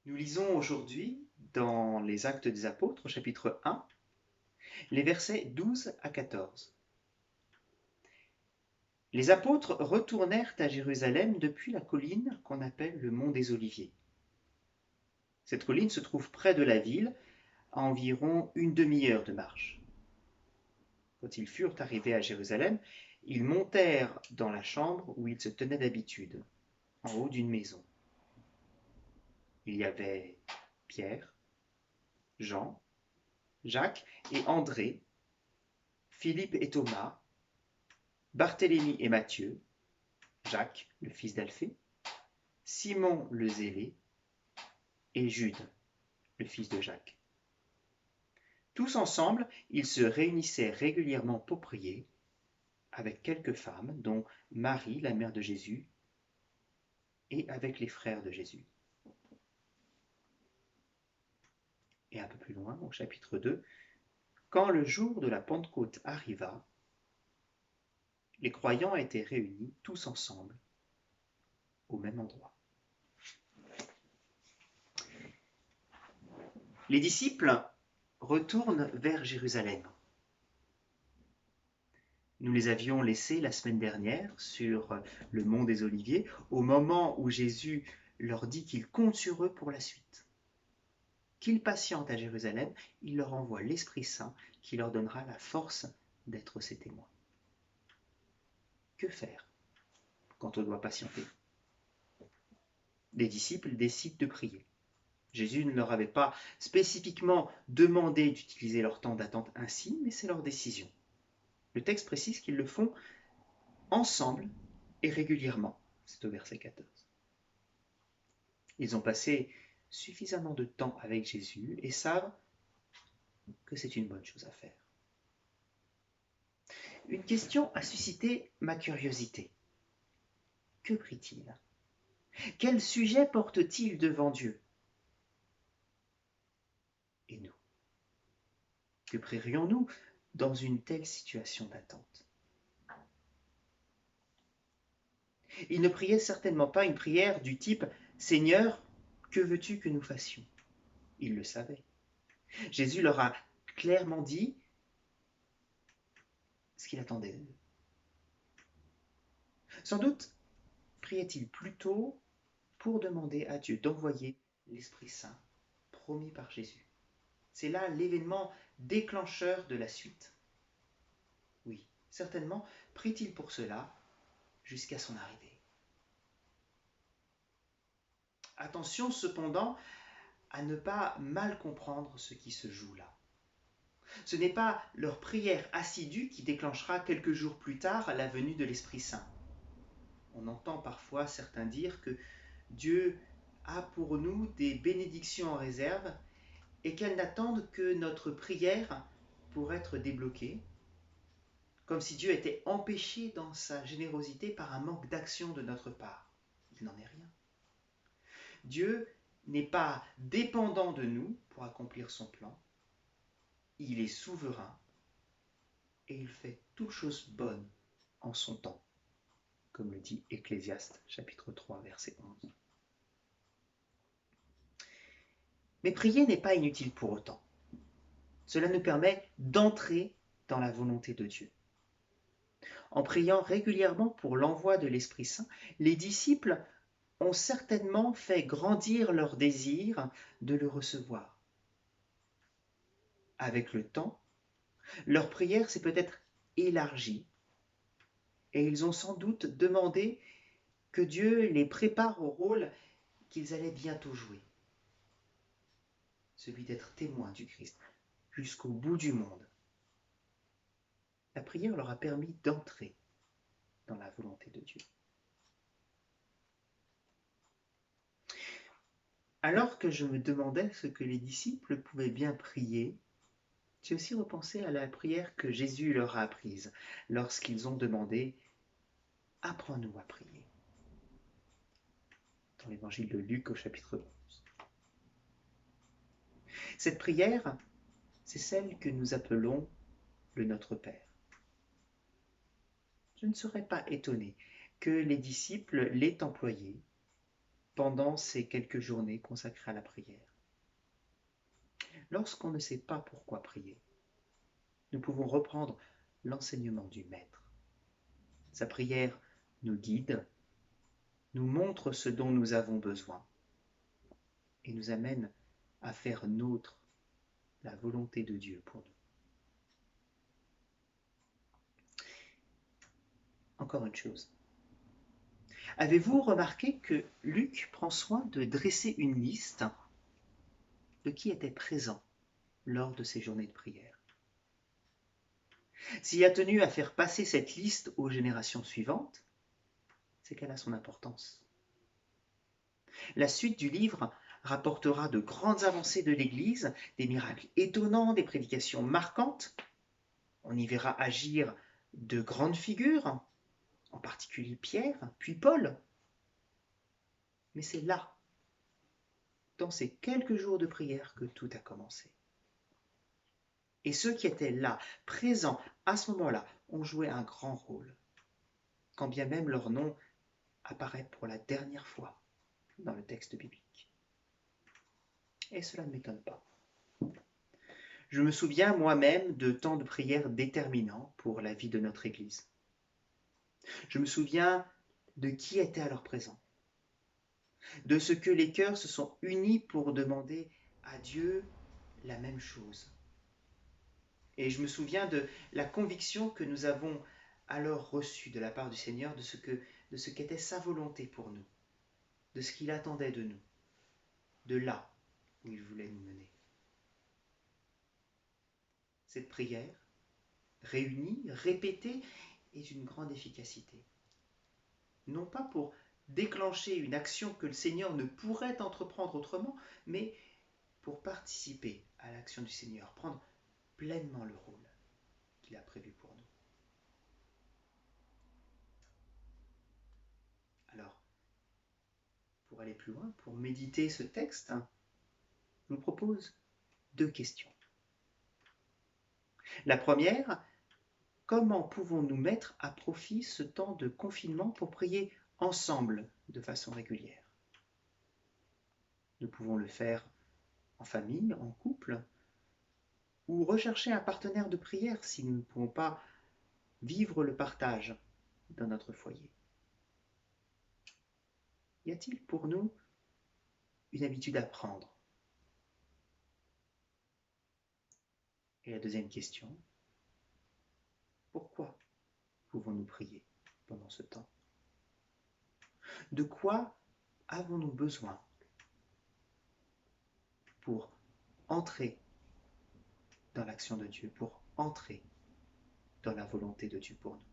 Nous lisons aujourd'hui dans les Actes des Apôtres, au chapitre 1, les versets 12 à 14. Les apôtres retournèrent à Jérusalem depuis la colline qu'on appelle le mont des Oliviers. Cette colline se trouve près de la ville, à environ une demi-heure de marche. Quand ils furent arrivés à Jérusalem, ils montèrent dans la chambre où ils se tenaient d'habitude, en haut d'une maison. Il y avait Pierre, Jean, Jacques et André, Philippe et Thomas, Barthélemy et Matthieu, Jacques, le fils d'Alphée, Simon le Zélé et Jude, le fils de Jacques. Tous ensemble, ils se réunissaient régulièrement pour prier, avec quelques femmes, dont Marie, la mère de Jésus, et avec les frères de Jésus. Et un peu plus loin, au chapitre 2, quand le jour de la Pentecôte arriva, les croyants étaient réunis tous ensemble au même endroit. Les disciples retournent vers Jérusalem. Nous les avions laissés la semaine dernière sur le mont des Oliviers, au moment où Jésus leur dit qu'il compte sur eux pour la suite. Qu'ils patientent à Jérusalem, il leur envoie l'Esprit Saint qui leur donnera la force d'être ses témoins. Que faire quand on doit patienter? Les disciples décident de prier. Jésus ne leur avait pas spécifiquement demandé d'utiliser leur temps d'attente ainsi, mais c'est leur décision. Le texte précise qu'ils le font ensemble et régulièrement. C'est au verset 14. Ils ont passé suffisamment de temps avec Jésus et savent que c'est une bonne chose à faire. Une question a suscité ma curiosité. Que prie-t-il? Quel sujet porte-t-il devant Dieu? Et nous? Que prierions-nous dans une telle situation d'attente? Il ne priait certainement pas une prière du type « Seigneur, que veux-tu que nous fassions ?» Il le savait. Jésus leur a clairement dit ce qu'il attendait d'eux. Sans doute priait-il plutôt pour demander à Dieu d'envoyer l'Esprit Saint promis par Jésus. C'est là l'événement déclencheur de la suite. Oui, certainement prie-t-il pour cela jusqu'à son arrivée. Attention cependant à ne pas mal comprendre ce qui se joue là. Ce n'est pas leur prière assidue qui déclenchera quelques jours plus tard la venue de l'Esprit Saint. On entend parfois certains dire que Dieu a pour nous des bénédictions en réserve et qu'elles n'attendent que notre prière pour être débloquée, comme si Dieu était empêché dans sa générosité par un manque d'action de notre part. Il n'en est rien. Dieu n'est pas dépendant de nous pour accomplir son plan. Il est souverain et il fait toutes choses bonnes en son temps, comme le dit Ecclésiaste chapitre 3 verset 11. Mais prier n'est pas inutile pour autant. Cela nous permet d'entrer dans la volonté de Dieu. En priant régulièrement pour l'envoi de l'Esprit Saint, les disciples ont certainement fait grandir leur désir de le recevoir. Avec le temps, leur prière s'est peut-être élargie et ils ont sans doute demandé que Dieu les prépare au rôle qu'ils allaient bientôt jouer, celui d'être témoins du Christ jusqu'au bout du monde. La prière leur a permis d'entrer dans la volonté de Dieu. Alors que je me demandais ce que les disciples pouvaient bien prier, j'ai aussi repensé à la prière que Jésus leur a apprise lorsqu'ils ont demandé « Apprends-nous à prier » dans l'évangile de Luc au chapitre 11. Cette prière, c'est celle que nous appelons le Notre Père. Je ne serais pas étonné que les disciples l'aient employée pendant ces quelques journées consacrées à la prière. Lorsqu'on ne sait pas pourquoi prier, nous pouvons reprendre l'enseignement du Maître. Sa prière nous guide, nous montre ce dont nous avons besoin et nous amène à faire nôtre la volonté de Dieu pour nous. Encore une chose. Avez-vous remarqué que Luc prend soin de dresser une liste de qui était présent lors de ces journées de prière? S'il a tenu à faire passer cette liste aux générations suivantes, c'est qu'elle a son importance. La suite du livre rapportera de grandes avancées de l'Église, des miracles étonnants, des prédications marquantes. On y verra agir de grandes figures, en particulier Pierre, puis Paul. Mais c'est là, dans ces quelques jours de prière, que tout a commencé. Et ceux qui étaient là, présents à ce moment-là, ont joué un grand rôle, quand bien même leur nom apparaît pour la dernière fois dans le texte biblique. Et cela ne m'étonne pas. Je me souviens moi-même de temps de prière déterminants pour la vie de notre Église. Je me souviens de qui était alors présent, de ce que les cœurs se sont unis pour demander à Dieu la même chose. Et je me souviens de la conviction que nous avons alors reçue de la part du Seigneur de ce qu'était sa volonté pour nous, de ce qu'il attendait de nous, de là où il voulait nous mener. Cette prière, réunie, répétée, est d'une grande efficacité. Non pas pour déclencher une action que le Seigneur ne pourrait entreprendre autrement, mais pour participer à l'action du Seigneur, prendre pleinement le rôle qu'il a prévu pour nous. Alors, pour aller plus loin, pour méditer ce texte, je vous propose 2 questions. La première, comment pouvons-nous mettre à profit ce temps de confinement pour prier ensemble de façon régulière? Nous pouvons le faire en famille, en couple, ou rechercher un partenaire de prière si nous ne pouvons pas vivre le partage dans notre foyer. Y a-t-il pour nous une habitude à prendre? Et la deuxième question, pourquoi pouvons-nous prier pendant ce temps? De quoi avons-nous besoin pour entrer dans l'action de Dieu, pour entrer dans la volonté de Dieu pour nous?